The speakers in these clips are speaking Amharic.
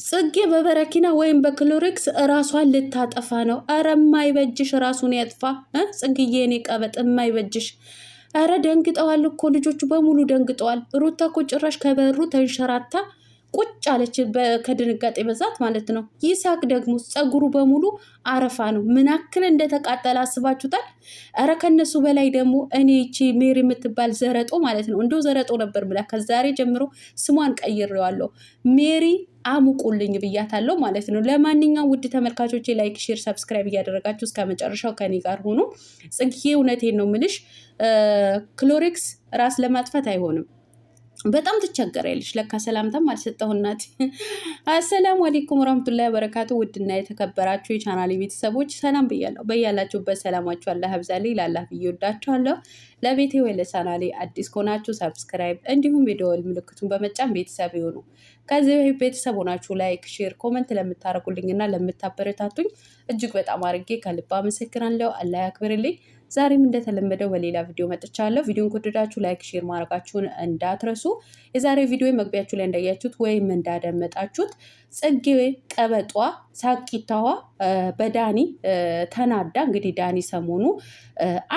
ጽጌ በበረኪና ወይም በክሎሪክስ ራሷን ልታጠፋ ነው። አረ የማይበጅሽ ራሱን ያጥፋ። ጽጌዬ እኔ ቀበጥ የማይበጅሽ። አረ ደንግጠዋል እኮ ልጆቹ በሙሉ ደንግጠዋል። ሩታ እኮ ጭራሽ ከበሩ ተንሸራታ ቁጭ አለች ከድንጋጤ በዛት ማለት ነው። ይሳቅ ደግሞ ጸጉሩ በሙሉ አረፋ ነው። ምን ያክል እንደተቃጠለ አስባችሁታል? አረ ከነሱ በላይ ደግሞ እኔ ይቺ ሜሪ የምትባል ዘረጦ ማለት ነው። እንደው ዘረጦ ነበር ብላ ከዛሬ ጀምሮ ስሟን ቀይሬዋለሁ። ሜሪ አሙቁልኝ ብያታለሁ ማለት ነው። ለማንኛውም ውድ ተመልካቾቼ ላይክ፣ ሼር፣ ሰብስክራይብ እያደረጋችሁ እስከ መጨረሻው ከኔ ጋር ሆኖ ጽጌ እውነቴን ነው ምልሽ ክሎሪክስ ራስ ለማጥፋት አይሆንም። በጣም ትቸገሪያለሽ። ለካ ሰላምታም አልሰጠሁ እናቴ። አሰላሙ አለይኩም ወራህመቱላሂ ወበረካቱ። ውድና የተከበራችሁ የቻናሌ ቤተሰቦች ሰላም ብያለሁ። በያላችሁበት ሰላማችሁ አላህ ያብዛልኝ። ላላህ ብዬ ወዳችኋለሁ። ለቤቴ ወይ ለቻናሌ አዲስ ከሆናችሁ ሰብስክራይብ እንዲሁም የደወል ምልክቱን በመጫን ቤተሰብ ይሁኑ። ከዚህ በፊት ቤተሰብ ሆናችሁ ላይክ፣ ሼር፣ ኮመንት ለምታረጉልኝና ለምታበረታቱኝ እጅግ በጣም አድርጌ ከልብ አመሰግናለሁ። አላህ ያክብርልኝ። ዛሬም እንደተለመደው በሌላ ቪዲዮ መጥቻለሁ። ቪዲዮን ከወደዳችሁ ላይክ፣ ሼር ማድረጋችሁን እንዳትረሱ። የዛሬ ቪዲዮ መግቢያችሁ ላይ እንዳያችሁት ወይም እንዳደመጣችሁት ጽጌ ቀበጧ ሳቂታዋ በዳኒ ተናዳ እንግዲህ ዳኒ ሰሞኑ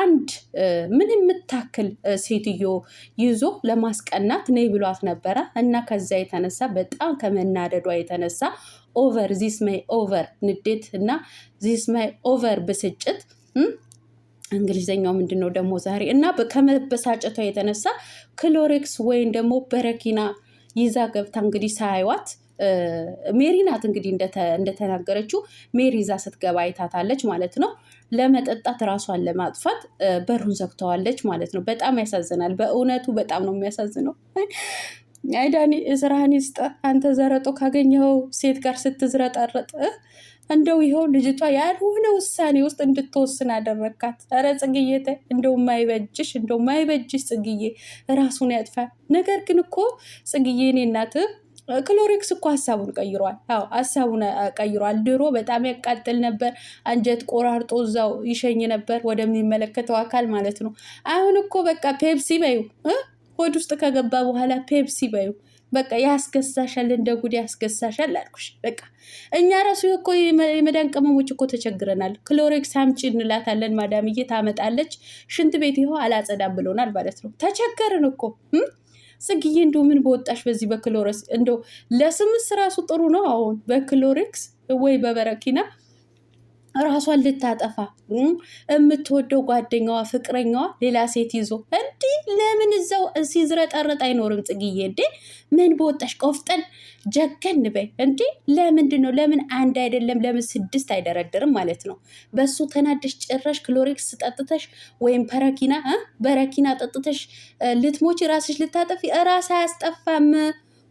አንድ ምን የምታክል ሴትዮ ይዞ ለማስቀናት ነይ ብሏት ነበረ እና ከዛ የተነሳ በጣም ከመናደዷ የተነሳ ኦቨር ዚስ ማይ ኦቨር ንዴት እና ዚስ ማይ ኦቨር ብስጭት እንግሊዘኛው ምንድን ነው ደግሞ ዛሬ እና ከመበሳጨቷ የተነሳ ክሎሪክስ ወይም ደግሞ በረኪና ይዛ ገብታ እንግዲህ ሳይዋት ሜሪ ናት እንግዲህ እንደተናገረችው ሜሪ ይዛ ስትገባ አይታታለች ማለት ነው። ለመጠጣት ራሷን ለማጥፋት በሩን ዘግተዋለች ማለት ነው። በጣም ያሳዝናል። በእውነቱ በጣም ነው የሚያሳዝነው። አይዳኒ እስራህን ይስጥ። አንተ ዘረጦ ካገኘኸው ሴት ጋር ስትዝረጠረጥ እንደው ይኸው ልጅቷ ያልሆነ ውሳኔ ውስጥ እንድትወስን አደረካት። ኧረ ጽግዬ እንደው ማይበጅሽ ጽግዬ ራሱን ያጥፋል። ነገር ግን እኮ ጽግዬ እኔ እናት ክሎሪክስ እኮ ሀሳቡን ቀይሯል። አዎ ሀሳቡን ቀይሯል። ድሮ በጣም ያቃጥል ነበር፣ አንጀት ቆራርጦ እዛው ይሸኝ ነበር ወደሚመለከተው አካል ማለት ነው። አሁን እኮ በቃ ፔፕሲ በዩ ሆድ ውስጥ ከገባ በኋላ ፔፕሲ በዩ በቃ ያስገሳሻል፣ እንደ ጉድ ያስገሳሻል አልኩሽ። በቃ እኛ ራሱ እኮ የመዳን ቅመሞች እኮ ተቸግረናል። ክሎሪክስ አምጪ እንላታለን፣ ማዳምዬ ታመጣለች። ሽንት ቤት ይኸው አላጸዳም ብሎናል ማለት ነው። ተቸገርን እኮ ጽግዬ። እንደው ምን በወጣሽ በዚህ በክሎሪክስ። እንደው ለስምስ ራሱ ጥሩ ነው። አሁን በክሎሪክስ ወይ በበረኪና ራሷን ልታጠፋ የምትወደው ጓደኛዋ ፍቅረኛዋ ሌላ ሴት ይዞ እንዲህ ለምን እዛው ሲዝረጠረጥ አይኖርም? ጽግዬ እንዴ ምን በወጣሽ ቆፍጠን ጀገን በይ እንዴ። ለምንድን ነው ለምን አንድ አይደለም ለምን 6 አይደረድርም ማለት ነው? በሱ ተናደሽ ጭራሽ ክሎሪክስ ጠጥተሽ ወይም በረኪና ጠጥተሽ ልትሞች ራስሽ ልታጠፊ። ራስ አያስጠፋም፣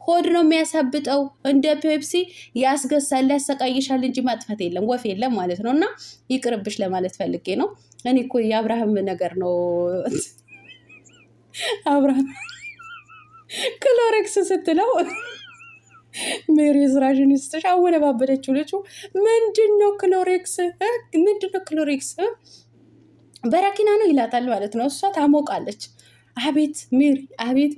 ሆድ ነው የሚያሳብጠው። እንደ ፔፕሲ ያስገሳል ያሰቃይሻል እንጂ ማጥፋት የለም ወፍ የለም ማለት ነው። እና ይቅርብሽ ለማለት ፈልጌ ነው። እኔ እኮ የአብርሃም ነገር ነው። አብርሃም ክሎሪክስ ስትለው ሜሪ ስራሽን ይስጥሽ አወነባበደችው። ልጁ ምንድነው ክሎሪክስ በረኪና ነው ይላታል ማለት ነው። እሷ ታሞቃለች። አቤት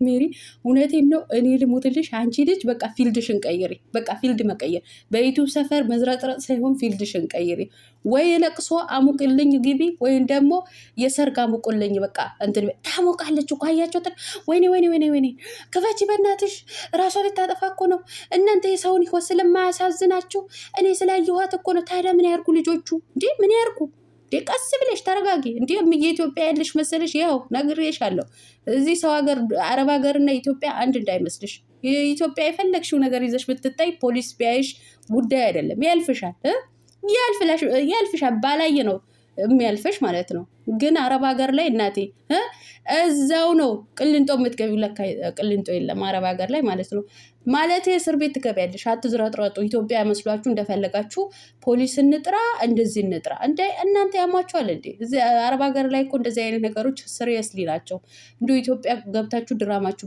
ሜሪ እውነቴን ነው። እኔ ልሙትልሽ አንቺ ልጅ በቃ ፊልድሽን ቀይሪ። በቃ ፊልድ መቀየር በዩቱብ ሰፈር መዝረጥረጥ ሳይሆን ፊልድሽን ቀይሪ። ወይ የለቅሶ አሙቅልኝ ግቢ ወይም ደግሞ የሰርግ አሙቁልኝ። በቃ እንትን ታሞቃለች እኮ አያቸው። ወይኔ ክፈቺ በእናትሽ። ራሷ ልታጠፋ እኮ ነው እናንተ። የሰውን ህይወት ስለማያሳዝናችሁ እኔ ስላየኋት እኮ ነው። ታዲያ ምን ያርጉ ልጆቹ እንዴ? ምን ያርጉ? ቀስ ብለሽ ተረጋጊ። እንዴ የኢትዮጵያ ያለሽ መሰለሽ? ያው ነግሬሻለሁ። እዚህ ሰው ሀገር አረብ ሀገርና ኢትዮጵያ አንድ እንዳይመስልሽ። ኢትዮጵያ የፈለግሽው ነገር ይዘሽ ብትታይ ፖሊስ ቢያይሽ ጉዳይ አይደለም፣ ያልፍሻል። ባላየ ነው የሚያልፈሽ ማለት ነው። ግን አረብ ሀገር ላይ እናቴ እዛው ነው ቅልንጦ የምትገቢው። ለካ ቅልንጦ የለም አረብ ሀገር ላይ ማለት ነው። ማለት እስር ቤት ትገቢያለሽ። አትዝረጥረጡ። ኢትዮጵያ መስሏችሁ እንደፈለጋችሁ ፖሊስ እንጥራ እንደዚህ እንጥራ እንደ እናንተ ያሟችኋል እንዴ? አረብ ሀገር ላይ እኮ እንደዚህ አይነት ነገሮች ስሪየስሊ ናቸው። እንዲሁ ኢትዮጵያ ገብታችሁ ድራማችሁ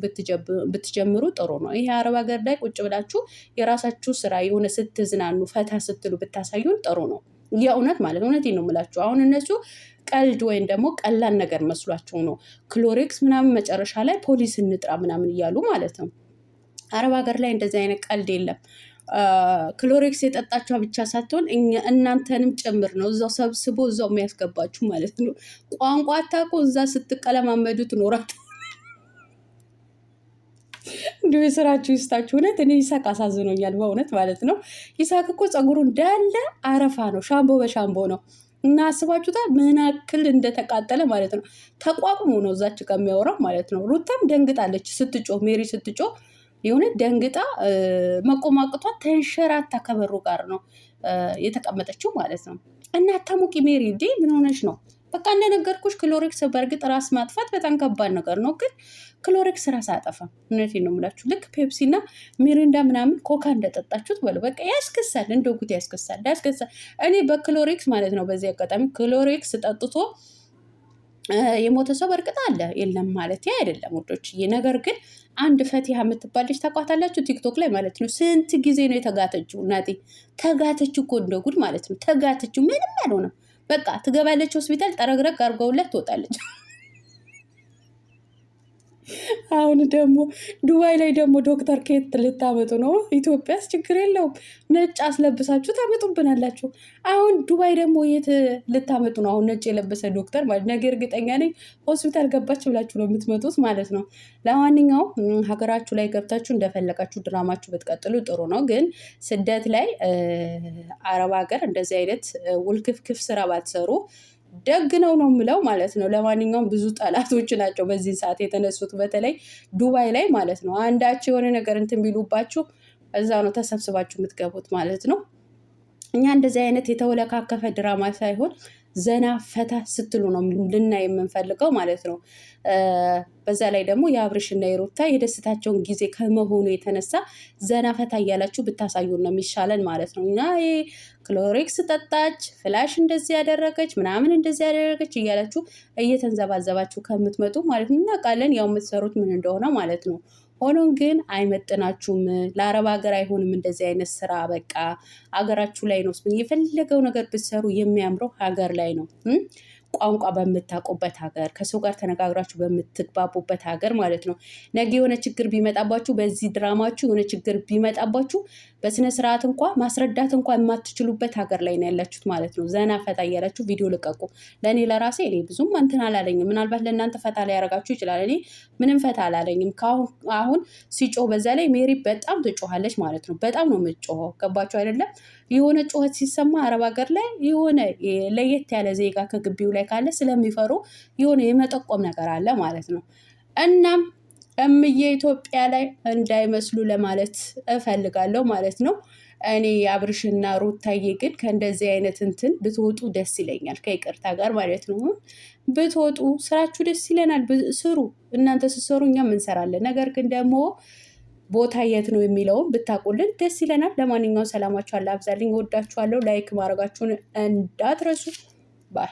ብትጀምሩ ጥሩ ነው። ይሄ አረብ ሀገር ላይ ቁጭ ብላችሁ የራሳችሁ ስራ የሆነ ስትዝናኑ ፈታ ስትሉ ብታሳዩን ጥሩ ነው። የእውነት ማለት እውነቴን ነው የምላችሁ። አሁን እነሱ ቀልድ ወይም ደግሞ ቀላል ነገር መስሏቸው ነው ክሎሬክስ ምናምን መጨረሻ ላይ ፖሊስ እንጥራ ምናምን እያሉ ማለት ነው። አረብ ሀገር ላይ እንደዚህ አይነት ቀልድ የለም። ክሎሬክስ የጠጣችኋ ብቻ ሳትሆን እናንተንም ጭምር ነው እዛው ሰብስቦ እዛው የሚያስገባችሁ ማለት ነው። ቋንቋ አታውቁ፣ እዛ ስትቀለማመዱ ትኖራችሁ። እንዲሁ የስራችሁ ይስጣችሁ። እውነት እኔ ይሳቅ አሳዝኖኛል በእውነት ማለት ነው። ይሳቅ እኮ ፀጉሩ እንዳለ አረፋ ነው፣ ሻምቦ በሻምቦ ነው። እና አስባችሁታል ምን ያክል እንደተቃጠለ ማለት ነው። ተቋቁሞ ነው እዛች ጋር የሚያወራው ማለት ነው። ሩታም ደንግጣለች ስትጮ፣ ሜሪ ስትጮ የሆነ ደንግጣ መቆማቅቷ ተንሸራታ ከበሩ ጋር ነው የተቀመጠችው ማለት ነው። እና አታሙቂ ሜሪ እንዴ ምን ሆነሽ ነው? በቃ እንደነገርኩሽ ክሎሬክስ በእርግጥ ራስ ማጥፋት በጣም ከባድ ነገር ነው፣ ግን ክሎሬክስ ራስ አያጠፋም። እውነቴን ነው የምላችሁ። ልክ ፔፕሲ እና ሚሪንዳ ምናምን ኮካ እንደጠጣችሁት በሉ በቃ ያስከሳል፣ እንደ ጉድ ያስከሳል። እኔ በክሎሬክስ ማለት ነው በዚህ አጋጣሚ ክሎሬክስ ጠጥቶ የሞተ ሰው በእርግጥ አለ የለም ማለት አይደለም ውዶችዬ። ነገር ግን አንድ ፈቲሃ የምትባል ልጅ ታውቋታላችሁ? ቲክቶክ ላይ ማለት ነው። ስንት ጊዜ ነው የተጋተችው? እናቴ ተጋተችው እኮ እንደ ጉድ ማለት ነው። ተጋተችው፣ ምንም አልሆነም። በቃ ትገባለች ሆስፒታል፣ ጠረግረግ አድርገውላት ትወጣለች። አሁን ደግሞ ዱባይ ላይ ደግሞ ዶክተር ከየት ልታመጡ ነው? ኢትዮጵያስ ችግር የለውም ነጭ አስለብሳችሁ ታመጡብናላችሁ። አሁን ዱባይ ደግሞ የት ልታመጡ ነው? አሁን ነጭ የለበሰ ዶክተር ማለት ነገ እርግጠኛ ነኝ ሆስፒታል ገባች ብላችሁ ነው የምትመጡት ማለት ነው። ለማንኛውም ሀገራችሁ ላይ ገብታችሁ እንደፈለጋችሁ ድራማችሁ ብትቀጥሉ ጥሩ ነው። ግን ስደት ላይ አረብ ሀገር እንደዚህ አይነት ውልክፍክፍ ስራ ባትሰሩ ደግ ነው የምለው ማለት ነው። ለማንኛውም ብዙ ጠላቶች ናቸው በዚህ ሰዓት የተነሱት፣ በተለይ ዱባይ ላይ ማለት ነው። አንዳቸው የሆነ ነገር እንትን ቢሉባችሁ እዛ ነው ተሰብስባችሁ የምትገቡት ማለት ነው። እኛ እንደዚህ አይነት የተወለካከፈ ድራማ ሳይሆን ዘና ፈታ ስትሉ ነው ልናይ የምንፈልገው ማለት ነው። በዛ ላይ ደግሞ የአብርሽና የሩታ የደስታቸውን ጊዜ ከመሆኑ የተነሳ ዘና ፈታ እያላችሁ ብታሳዩን ነው የሚሻለን ማለት ነው። እና ክሎሬክስ ጠጣች፣ ፍላሽ እንደዚህ ያደረገች ምናምን እንደዚህ ያደረገች እያላችሁ እየተንዘባዘባችሁ ከምትመጡ ማለት ነው እናውቃለን ያው የምትሰሩት ምን እንደሆነ ማለት ነው። ሆኖም ግን አይመጥናችሁም። ለአረብ ሀገር አይሆንም እንደዚህ አይነት ስራ። በቃ ሀገራችሁ ላይ ነው የፈለገው ነገር ብትሰሩ የሚያምረው ሀገር ላይ ነው። ቋንቋ በምታውቁበት ሀገር፣ ከሰው ጋር ተነጋግራችሁ በምትግባቡበት ሀገር ማለት ነው። ነገ የሆነ ችግር ቢመጣባችሁ፣ በዚህ ድራማችሁ የሆነ ችግር ቢመጣባችሁ በስነ ስርዓት እንኳ ማስረዳት እንኳ የማትችሉበት ሀገር ላይ ነው ያላችሁት ማለት ነው። ዘና ፈታ እያላችሁ ቪዲዮ ልቀቁ። ለእኔ ለራሴ እኔ ብዙም እንትን አላለኝም። ምናልባት ለእናንተ ፈታ ላይ ያደርጋችሁ ይችላል። እኔ ምንም ፈታ አላለኝም። አሁን ሲጮህ በዛ ላይ ሜሪ በጣም ትጮሃለች ማለት ነው። በጣም ነው የምትጮኸው። ገባችሁ አይደለም? የሆነ ጩኸት ሲሰማ አረብ ሀገር ላይ የሆነ ለየት ያለ ዜጋ ከግቢው ላይ ካለ ስለሚፈሩ የሆነ የመጠቆም ነገር አለ ማለት ነው። እናም እምዬ ኢትዮጵያ ላይ እንዳይመስሉ ለማለት እፈልጋለሁ ማለት ነው። እኔ አብርሽና ሩታዬ ግን ከእንደዚህ አይነት እንትን ብትወጡ ደስ ይለኛል፣ ከይቅርታ ጋር ማለት ነው። ብትወጡ ስራችሁ ደስ ይለናል። ስሩ፣ እናንተ ስትሰሩ እኛም እንሰራለን። ነገር ግን ደግሞ ቦታ የት ነው የሚለውን ብታውቁልን ደስ ይለናል። ለማንኛውም ሰላማችሁ አለ አብዛልኝ። ወዳችኋለሁ። ላይክ ማድረጋችሁን እንዳትረሱ ባይ